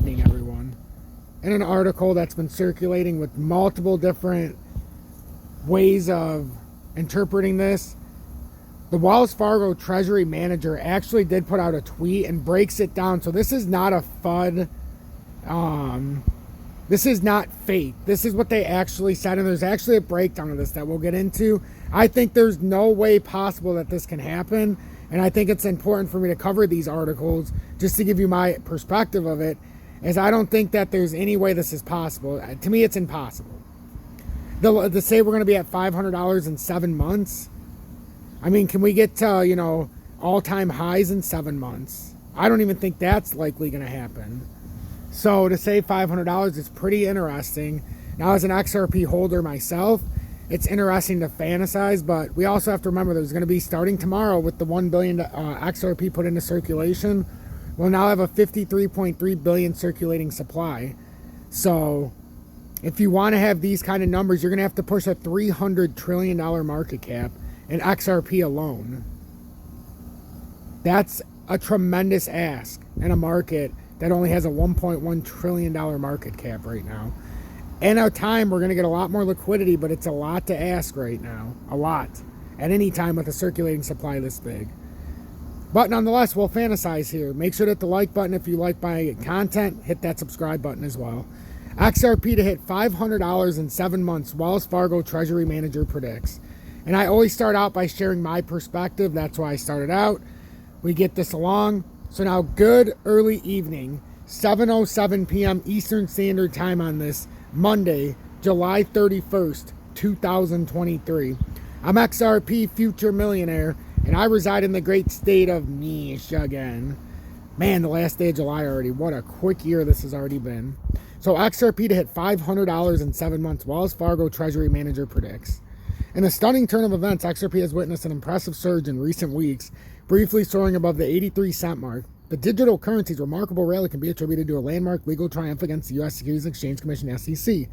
evening, everyone. In an article that's been circulating with multiple different ways of interpreting this, the Wells Fargo Treasury manager actually did put out a tweet and breaks it down. So this is not a FUD. This is not fake. This is what they actually said, and there's actually a breakdown of this that we'll get into. I think there's no way possible that this can happen, and I think it's important for me to cover these articles just to give you my perspective of it, as I don't think that there's any way this is possible. To me, it's impossible. To say we're going to be at $500 in 7 months, I mean, can we get to, all-time highs in 7 months? I don't even think that's likely going to happen. So to say $500 is pretty interesting. Now, as an XRP holder myself, it's interesting to fantasize, but we also have to remember there's going to be, starting tomorrow with the 1 billion XRP put into circulation, we'll now have a 53.3 billion circulating supply. So if you want to have these kind of numbers, you're going to have to push a $300 trillion market cap in XRP alone. That's a tremendous ask in a market that only has a $1.1 trillion market cap right now. In a time, we're going to get a lot more liquidity, but it's a lot to ask right now. A lot. At any time with a circulating supply this big. But nonetheless, we'll fantasize here. Make sure to hit the like button if you like my content. Hit that subscribe button as well. XRP to hit $500 in 7 months, Wells Fargo Treasury Manager predicts. And I always start out by sharing my perspective. That's why I started out. We get this along. So now, good early evening, 7:07 p.m. Eastern Standard Time on this Monday, July 31st, 2023. I'm XRP Future Millionaire, and I reside in the great state of Michigan. Man, the last day of July already. What a quick year this has already been. So XRP to hit $500 in 7 months, Wells Fargo Treasury Manager predicts. In a stunning turn of events, XRP has witnessed an impressive surge in recent weeks, briefly soaring above the 83-cent mark. The digital currency's remarkable rally can be attributed to a landmark legal triumph against the U.S. Securities and Exchange Commission (SEC),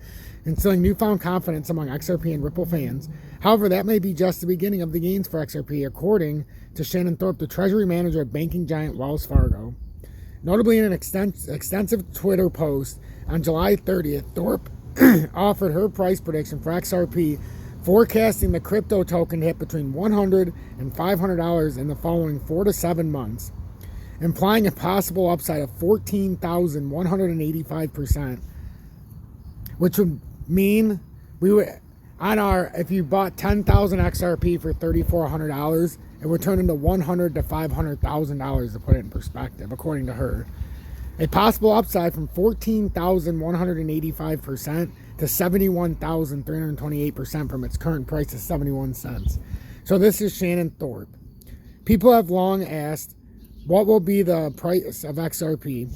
instilling newfound confidence among XRP and Ripple fans. However, that may be just the beginning of the gains for XRP, according to Shannon Thorpe, the treasury manager at banking giant Wells Fargo. Notably, in an extensive Twitter post on July 30th, Thorpe offered her price prediction for XRP, forecasting the crypto token to hit between $100 and $500 in the following 4 to 7 months, implying a possible upside of 14,185%, which would mean we would, if you bought 10,000 XRP for $3,400, it would turn into $100,000 to $500,000, to put it in perspective, according to her. A possible upside from 14,185% to 71,328% from its current price of 71 cents. So this is Shannon Thorpe. People have long asked, what will be the price of XRP?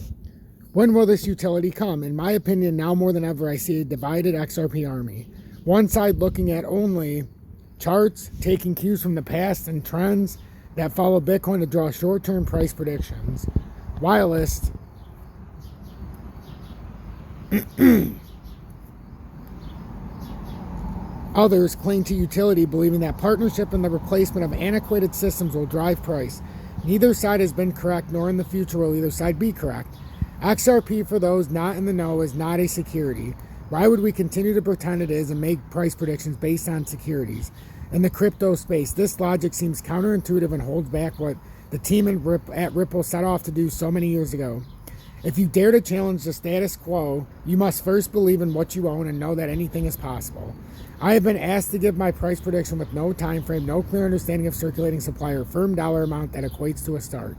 When will this utility come? In my opinion, now more than ever, I see a divided XRP army. One side looking at only charts, taking cues from the past and trends that follow Bitcoin to draw short-term price predictions. Whilst others cling to utility, believing that partnership and the replacement of antiquated systems will drive price. Neither side has been correct, nor in the future will either side be correct. XRP, for those not in the know, is not a security. Why would we continue to pretend it is and make price predictions based on securities? In the crypto space, this logic seems counterintuitive and holds back what the team at Ripple set off to do so many years ago. If you dare to challenge the status quo, you must first believe in what you own and know that anything is possible. I have been asked to give my price prediction with no time frame, no clear understanding of circulating supply, or firm dollar amount that equates to a start.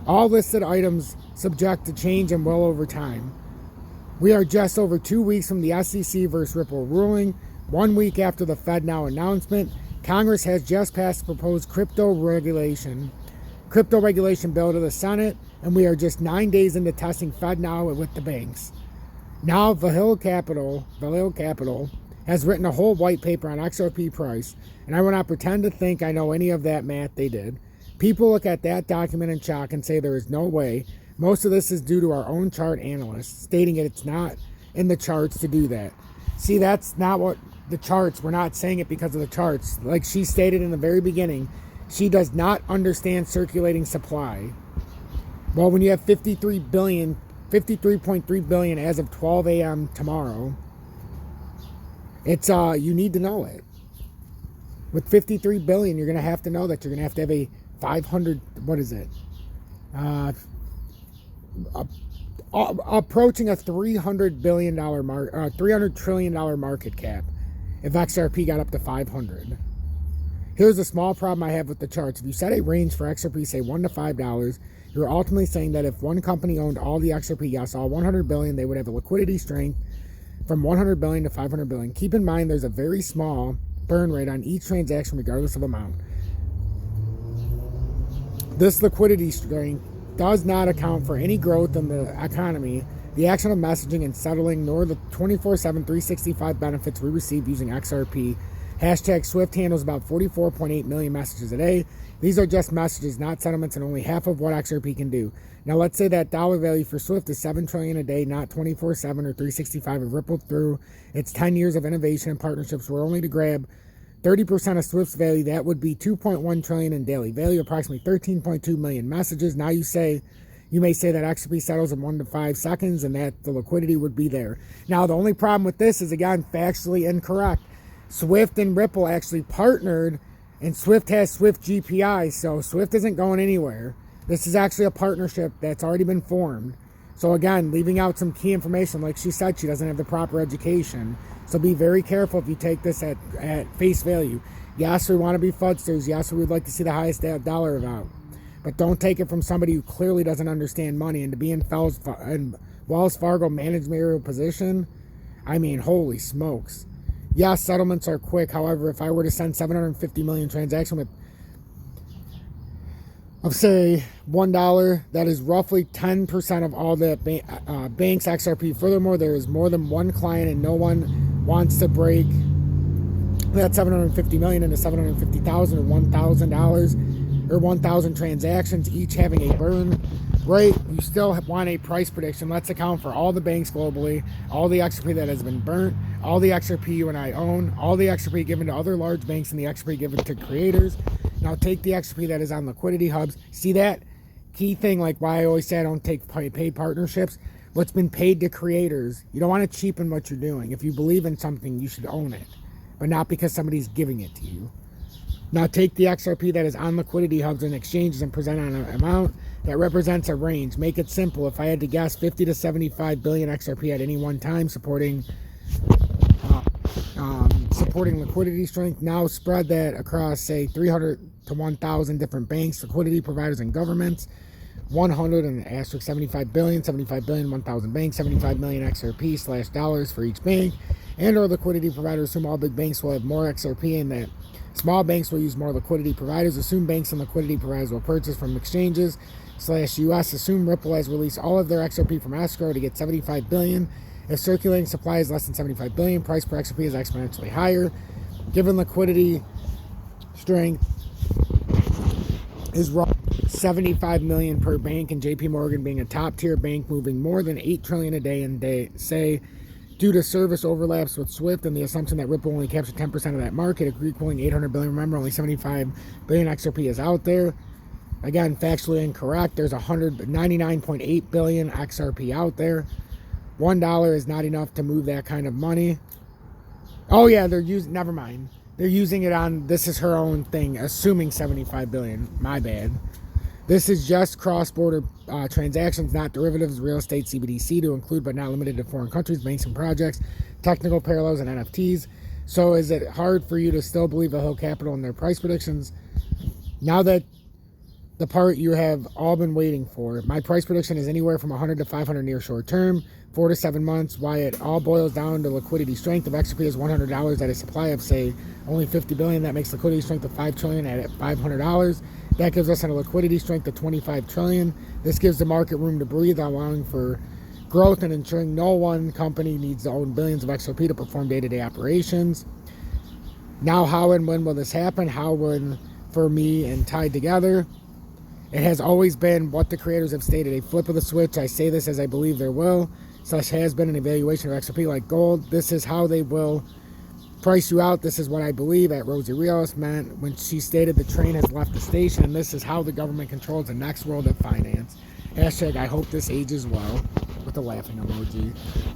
All listed items subject to change and will over time. We are just over 2 weeks from the SEC versus Ripple ruling. 1 week after the FedNow announcement, Congress has just passed the proposed crypto regulation bill to the Senate, and we are just 9 days into testing FedNow with the banks. Now, Valhalla Capital has written a whole white paper on XRP price, and I will not pretend to think I know any of that math they did. People look at that document in shock and say there is no way. Most of this is due to our own chart analysts, stating it's not in the charts to do that. See, that's not what the charts, we're not saying it because of the charts. Like she stated in the very beginning, she does not understand circulating supply. Well, when you have 53 53.3 billion as of 12 a.m. tomorrow. It's you need to know it. With 53 billion, you're going to have to know that you're going to have a 500, what is it? Approaching a $300 billion $300 trillion market cap if XRP got up to 500. Here's a small problem I have with the charts. If you set a range for XRP, say $1 to $5, you're ultimately saying that if one company owned all the XRP, yes, all 100 billion, they would have a liquidity strength from 100 billion to 500 billion. Keep in mind, there's a very small burn rate on each transaction, regardless of amount. This liquidity strength does not account for any growth in the economy, the action of messaging and settling, nor the 24/7, 365 benefits we receive using XRP. Hashtag Swift handles about 44.8 million messages a day. These are just messages, not settlements, and only half of what XRP can do. Now, let's say that dollar value for Swift is $7 trillion a day, not 24/7 or 365. Have rippled through its 10 years of innovation and partnerships. Were only to grab 30% of Swift's value. That would be 2.1 trillion in daily value, approximately 13.2 million messages. Now you may say that XRP settles in 1 to 5 seconds, and that the liquidity would be there. Now, the only problem with this is, again, factually incorrect. Swift and Ripple actually partnered, and Swift has Swift GPI, so Swift isn't going anywhere. This is actually a partnership that's already been formed. So again, leaving out some key information, like she said, she doesn't have the proper education. So be very careful if you take this at face value. Yes, we want to be fudsters. Yes, we would like to see the highest dollar amount. But don't take it from somebody who clearly doesn't understand money. And to be in Wells Fargo managerial position, I mean, holy smokes. Yes, settlements are quick. However, if I were to send 750 million transactions of say $1, that is roughly 10% of all the bank's XRP. Furthermore, there is more than one client, and no one wants to break that 750 million into 750,000 or $1,000 or 1,000 transactions, each having a burn rate. You still want a price prediction. Let's account for all the banks globally, all the XRP that has been burnt, all the XRP you and I own, all the XRP given to other large banks, and the XRP given to creators. Now take the XRP that is on liquidity hubs. See that key thing, like why I always say I don't take paid partnerships. What's been paid to creators. You don't want to cheapen what you're doing. If you believe in something, you should own it, but not because somebody's giving it to you. Now take the XRP that is on liquidity hubs and exchanges and present on an amount that represents a range. Make it simple. If I had to guess, 50 to 75 billion XRP at any one time, supporting liquidity strength. Now spread that across, say, 300 to 1,000 different banks, liquidity providers, and governments. 100 and asterisk 75 billion, 1,000 banks, 75 million XRP / dollars for each bank, and or liquidity providers. Assume all big banks will have more XRP, and that small banks will use more liquidity providers. Assume banks and liquidity providers will purchase from exchanges / US. Assume Ripple has released all of their XRP from escrow to get 75 billion. If circulating supply is less than 75 billion, price per XRP is exponentially higher. Given liquidity strength is 75 million per bank, and JP Morgan being a top tier bank moving more than 8 trillion a day, say, due to service overlaps with Swift and the assumption that Ripple only captured 10% of that market, equaling 800 billion. Remember, only 75 billion XRP is out there. Again, factually incorrect. There's 199.8 billion XRP out there. $1 is not enough to move that kind of money. Oh yeah, never mind. They're using it on, this is her own thing, assuming 75 billion. My bad. This is just cross-border transactions, not derivatives, real estate, CBDC, to include but not limited to foreign countries, banks and projects, technical parallels, and NFTs. So is it hard for you to still believe the Hill Capital and their price predictions? Now that the part you have all been waiting for, my price prediction is anywhere from 100 to 500 near short term, 4 to 7 months. Why it all boils down to liquidity strength. If XRP is $100 at a supply of, say, only 50 billion, that makes liquidity strength of 5 trillion at $500. That gives us a liquidity strength of 25 trillion. This gives the market room to breathe, allowing for growth and ensuring no one company needs to own billions of XRP to perform day-to-day operations. Now, how and when will this happen? How, when, for me, and tied together. It has always been what the creators have stated, a flip of the switch. I say this as I believe there will, / has been an evaluation of XRP like gold. This is how they will price you out. This is what I believe at Rosie Rios meant when she stated the train has left the station, and this is how the government controls the next world of finance. Hashtag I hope this ages well. with the laughing emoji.